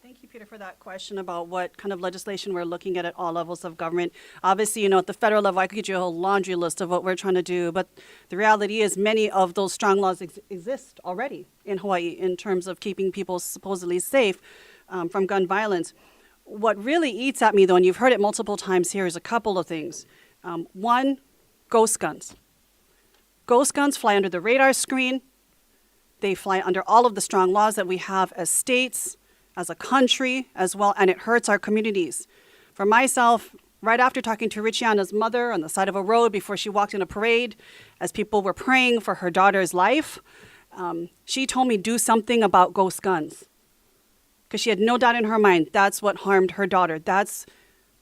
Thank you, Peter, for that question about what kind of legislation we're looking at all levels of government. Obviously, you know, at the federal level, I could get you a whole laundry list of what we're trying to do, but the reality is many of those strong laws exist already in Hawaii in terms of keeping people supposedly safe from gun violence. What really eats at me, though, and you've heard it multiple times here, is a couple of things. One, ghost guns. Ghost guns fly under the radar screen. They fly under all of the strong laws that we have as states, as a country as well, and it hurts our communities. For myself, right after talking to Richiana's mother on the side of a road before she walked in a parade, as people were praying for her daughter's life, she told me do something about ghost guns. Because she had no doubt in her mind that's what harmed her daughter. That's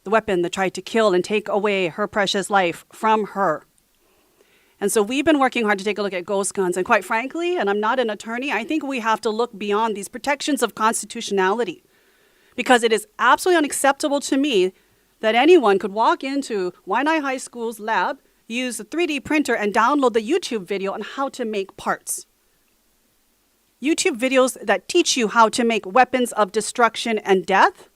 the weapon that tried to kill and take away her precious life from her. And so we've been working hard to take a look at ghost guns. And quite frankly, and I'm not an attorney, I think we have to look beyond these protections of constitutionality. Because it is absolutely unacceptable to me that anyone could walk into Waianae High School's lab, use a 3D printer, and download the YouTube video on how to make parts. YouTube videos that teach you how to make weapons of destruction and death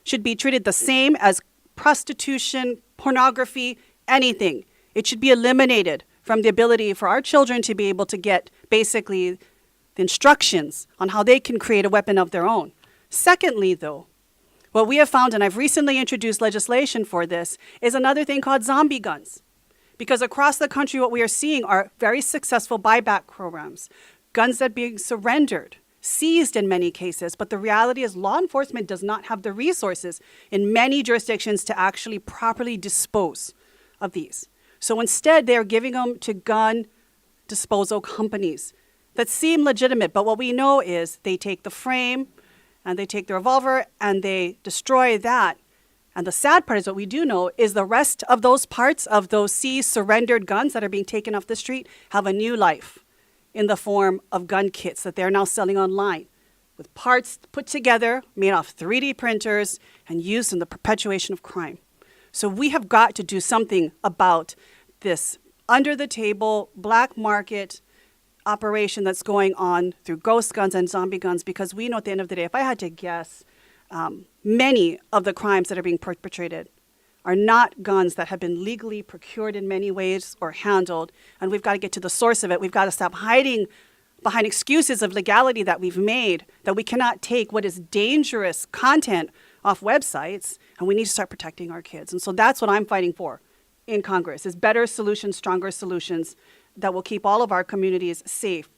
should be treated the same as prostitution, pornography, anything. It should be eliminated from the ability for our children to be able to get basically the instructions on how they can create a weapon of their own. Secondly, though, what we have found, and I've recently introduced legislation for this, is another thing called zombie guns. Because across the country, what we are seeing are very successful buyback programs, guns that are being surrendered, seized in many cases, but the reality is law enforcement does not have the resources in many jurisdictions to actually properly dispose of these. So instead, they're giving them to gun disposal companies that seem legitimate. But what we know is they take the frame and they take the revolver and they destroy that. And the sad part is what we do know is the rest of those parts of those seized, surrendered guns that are being taken off the street have a new life in the form of gun kits that they're now selling online with parts put together, made off 3D printers and used in the perpetuation of crime. So we have got to do something about this under-the-table black market operation that's going on through ghost guns and zombie guns, because we know at the end of the day, if I had to guess, many of the crimes that are being perpetrated are not guns that have been legally procured in many ways or handled, and we've got to get to the source of it. We've got to stop hiding behind excuses of legality that we've made, that we cannot take what is dangerous content off websites, and we need to start protecting our kids. And so that's what I'm fighting for in Congress, is better solutions, stronger solutions that will keep all of our communities safe